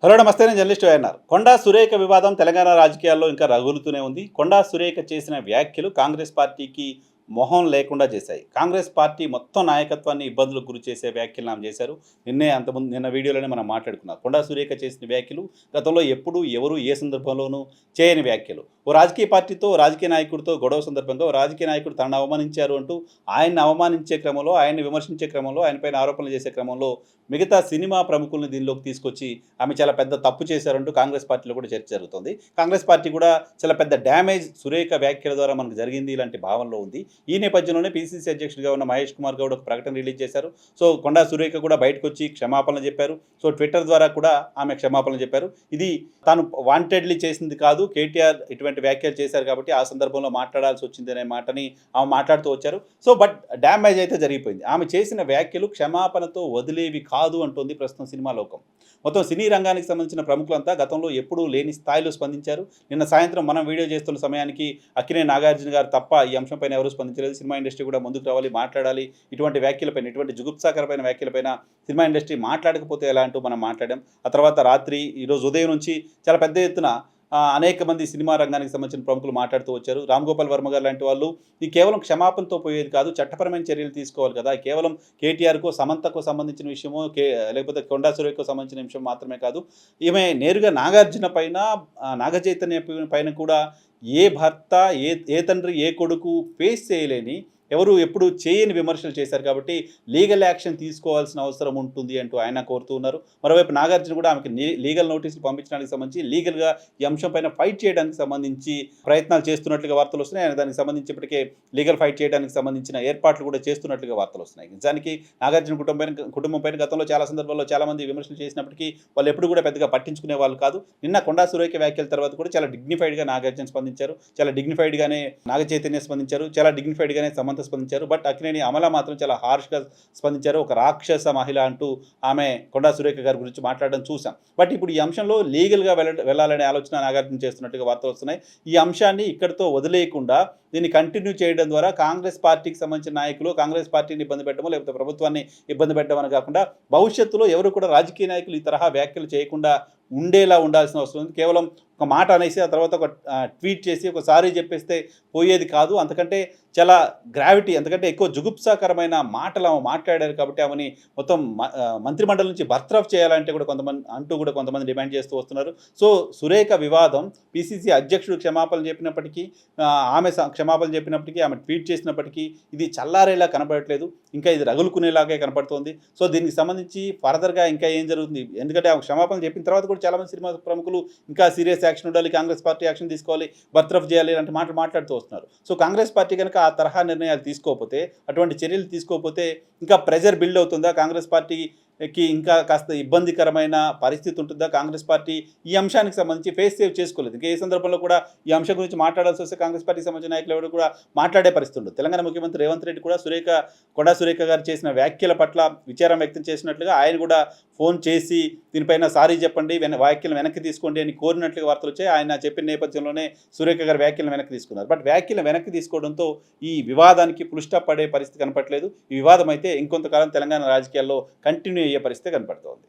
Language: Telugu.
హలో నమస్తే, నేను జర్నలిస్ట్ వైఎన్ఆర్. కొండా సురేఖ వివాదం తెలంగాణ రాజకీయాల్లో ఇంకా రగులుతూనే ఉంది. కొండా సురేఖ చేసిన వ్యాఖ్యలు కాంగ్రెస్ పార్టీకి మొహం లేకుండా చేశాయి. కాంగ్రెస్ పార్టీ మొత్తం నాయకత్వాన్ని ఇబ్బందులకు గురి చేసే వ్యాఖ్యలు ఆమె చేశారు. నిన్న వీడియోలోనే మనం మాట్లాడుకున్నాం. కొండా సురేఖ చేసిన వ్యాఖ్యలు గతంలో ఎప్పుడూ ఎవరు ఏ సందర్భంలోనూ చేయని వ్యాఖ్యలు. ఓ రాజకీయ పార్టీతో, రాజకీయ నాయకుడితో గొడవ సందర్భంగా ఓ రాజకీయ నాయకుడు తనను అవమానించారు అంటూ ఆయన్ని అవమానించే క్రమంలో, ఆయన్ని విమర్శించే క్రమంలో, ఆయనపైన ఆరోపణలు చేసే క్రమంలో మిగతా సినిమా ప్రముఖుల్ని దీనిలోకి తీసుకొచ్చి ఆమె చాలా పెద్ద తప్పు చేశారంటూ కాంగ్రెస్ పార్టీలో కూడా చర్చ జరుగుతుంది. కాంగ్రెస్ పార్టీ కూడా చాలా పెద్ద డ్యామేజ్ సురేఖ వ్యాఖ్యల ద్వారా మనకు జరిగింది ఇలాంటి భావనలో ఉంది. ఈ నేపథ్యంలోనే పీసీసీ అధ్యక్షుడిగా ఉన్న మహేష్ కుమార్ గౌడ్ ఒక ప్రకటన రిలీజ్ చేశారు. సో కొండా సురేఖ కూడా బయటకొచ్చి క్షమాపణలు చెప్పారు. సో ట్విట్టర్ ద్వారా కూడా ఆమె క్షమాపణలు చెప్పారు. ఇది తాను వాంటెడ్లీ చేసింది కాదు, కేటీఆర్ ఇటువంటి వ్యాఖ్యలు చేశారు కాబట్టి ఆ సందర్భంలో మాట్లాడాల్సి వచ్చింది అనే మాటని ఆమె మాట్లాడుతూ వచ్చారు. సో బట్ డ్యామేజ్ అయితే జరిగిపోయింది. ఆమె చేసిన వ్యాఖ్యలు క్షమాపణతో వదిలేవి కాదు అంటోంది ప్రస్తుతం సినిమా లోకం. మొత్తం సినీ రంగానికి సంబంధించిన ప్రముఖులంతా గతంలో ఎప్పుడూ లేని స్థాయిలో స్పందించారు. నిన్న సాయంత్రం మనం వీడియో చేస్తున్న సమయానికి అక్కినేని నాగార్జున గారు తప్ప ఈ అంశంపైన ఎవరూ స్పందించలేదు. సినిమా ఇండస్ట్రీ కూడా ముందుకు రావాలి, మాట్లాడాలి. ఇటువంటి వ్యాఖ్యలపైన, ఇటువంటి జుగుప్సాకరమైన వ్యాఖ్యలపైన సినిమా ఇండస్ట్రీ మాట్లాడకపోతే ఎలా అంటూ మనం మాట్లాడాం. ఆ తర్వాత రాత్రి ఈరోజు ఉదయం నుంచి చాలా పెద్ద ఎత్తున అనేక మంది సినిమా రంగానికి సంబంధించిన ప్రముఖులు మాట్లాడుతూ వచ్చారు. రామ్ గోపాల్ వర్మ గారు లాంటి వాళ్ళు ఇది కేవలం క్షమాపణతో పోయేది కాదు, చట్టపరమైన చర్యలు తీసుకోవాలి కదా, కేవలం కేటీఆర్‌కో, సమంతకో సంబంధించిన విషయమో, లేకపోతే కొండా సురేఖకు సంబంధించిన విషయం మాత్రమే కాదు, ఈమె నేరుగా నాగార్జున పైన, నాగ చైతన్య పైన కూడా ఏ భర్త, ఏ తండ్రి, ఏ కొడుకు ఫేస్ చేయలేని, ఎవరు ఎప్పుడు చేయని విమర్శలు చేశారు కాబట్టి లీగల్ యాక్షన్ తీసుకోవాల్సిన అవసరం ఉంటుంది అంటూ ఆయన కోరుతూ ఉన్నారు. మరోవైపు నాగార్జున కూడా ఆమెకి లీగల్ నోటీసులు పంపించడానికి సంబంధించి లీగల్‌గా ఈ అంశం పైన ఫైట్ చేయడానికి సంబంధించి ప్రయత్నాలు చేస్తున్నట్లుగా వార్తలు వస్తున్నాయి. ఆయన దానికి సంబంధించి ఇప్పటికే లీగల్ ఫైట్ చేయడానికి సంబంధించిన ఏర్పాట్లు కూడా చేస్తున్నట్లుగా వార్తలు వస్తున్నాయి. నిజానికి నాగార్జున కుటుంబం పైన గతంలో చాలా సందర్భాల్లో చాలామంది విమర్శలు చేసినప్పటికీ వాళ్ళు ఎప్పుడు కూడా పెద్దగా పట్టించుకునే వాళ్ళు కాదు. నిన్న కొండా సురేఖ వ్యాఖ్యల తర్వాత కూడా చాలా డిగ్నిఫైడ్‌గా నాగార్జున స్పందించారు. చాలా డిగ్నిఫైడ్‌గానే నాగ చైతన్య స్పందించారు. చాలా డిగ్నిఫైడ్‌గానే సమంత స్పందించారు. బట్ అక్కినేని అమల మాత్రం చాలా హార్ష్‌గా స్పందించారు. ఒక రాక్షస మహిళ అంటూ ఆమె కొండా సురేఖ గారి గురించి మాట్లాడడం చూసాం. బట్ ఇప్పుడు ఈ అంశంలో లీగల్‌గా వెళ్ళాలనే ఆలోచన నాగార్జున చేస్తున్నట్టుగా వార్తలు వస్తున్నాయి. ఈ అంశాన్ని ఇక్కడితో వదిలేయకుండా దీన్ని కంటిన్యూ చేయడం ద్వారా కాంగ్రెస్ పార్టీకి సంబంధించిన నాయకులు కాంగ్రెస్ పార్టీని ఇబ్బంది పెట్టడమో, లేకపోతే ప్రభుత్వాన్ని ఇబ్బంది పెట్టడం అని కాకుండా భవిష్యత్తులో ఎవరు కూడా రాజకీయ నాయకులు ఈ తరహా వ్యాఖ్యలు చేయకుండా ఉండేలా ఉండాల్సిన అవసరం ఉంది. కేవలం ఒక మాట అనేసి ఆ తర్వాత ఒక ట్వీట్ చేసి ఒక సారీ చెప్పేస్తే పోయేది కాదు. అంతకంటే చాలా గ్రావిటీ, అంతకంటే ఎక్కువ జుగుప్సాకరమైన మాటలు ఆమె మాట్లాడారు కాబట్టి ఆమెని మొత్తం మంత్రిమండలి నుంచి బర్తరఫ్ చేయాలంటే కూడా కొంతమంది డిమాండ్ చేస్తూ వస్తున్నారు. సో సురేఖ వివాదం పీసీసీ అధ్యక్షుడు క్షమాపణలు చెప్పినప్పటికీ, ఆమె క్షమాపణలు చెప్పినప్పటికీ, ఆమె ట్వీట్ చేసినప్పటికీ ఇది చల్లారేలా కనపడట్లేదు. ఇంకా ఇది రగులుకునేలాగే కనపడుతోంది. సో దీనికి సంబంధించి ఫర్దర్‌గా ఇంకా ఏం జరుగుతుంది? ఎందుకంటే ఆమె క్షమాపణలు చెప్పిన తర్వాత కూడా చాలామంది సినిమా ప్రముఖులు ఇంకా సీరియస్ యాక్షన్ ఉండాలి, కాంగ్రెస్ పార్టీ యాక్షన్ తీసుకోవాలి, బర్తరఫ్ చేయాలి ఇలాంటి మాటలు మాట్లాడుతూ వస్తున్నారు. సో కాంగ్రెస్ పార్టీ కనుక ఆ తరహా నిర్ణయాలు తీసుకోకపోతే, అటువంటి చర్యలు తీసుకోకపోతే ఇంకా ప్రెషర్ బిల్డ్ అవుతుందా? కాంగ్రెస్ పార్టీకి ఇంకా కాస్త ఇబ్బందికరమైన పరిస్థితి ఉంటుందా? కాంగ్రెస్ పార్టీ ఈ అంశానికి సంబంధించి ఫేస్ సేవ్ చేసుకోలేదు. ఇంకా ఏ సందర్భంలో కూడా ఈ అంశం గురించి మాట్లాడాల్సి వస్తే కాంగ్రెస్ పార్టీకి సంబంధించిన నాయకులు ఎవరు కూడా మాట్లాడే పరిస్థితి ఉండదు. తెలంగాణ ముఖ్యమంత్రి రేవంత్ రెడ్డి కూడా కొండా సురేఖ గారు చేసిన వ్యాఖ్యల పట్ల విచారం వ్యక్తం చేసినట్లుగా ఆయన కూడా ఫోన్ చేసి దీనిపైన సారీ చెప్పండి, వ్యాఖ్యలు వెనక్కి తీసుకోండి అని కోరినట్లుగా వార్తలు వచ్చాయి. ఆయన చెప్పిన నేపథ్యంలోనే సురేఖ గారు వ్యాఖ్యలను వెనక్కి తీసుకున్నారు. బట్ వ్యాఖ్యలు వెనక్కి తీసుకోవడంతో ఈ వివాదానికి ఫుల్ స్టాప్ పడే పరిస్థితి కనపట్లేదు. ఈ వివాదం అయితే ఇంకొంతకాలం తెలంగాణ రాజకీయాల్లో కంటిన్యూ అయ్యే పరిస్థితి కనపడుతోంది.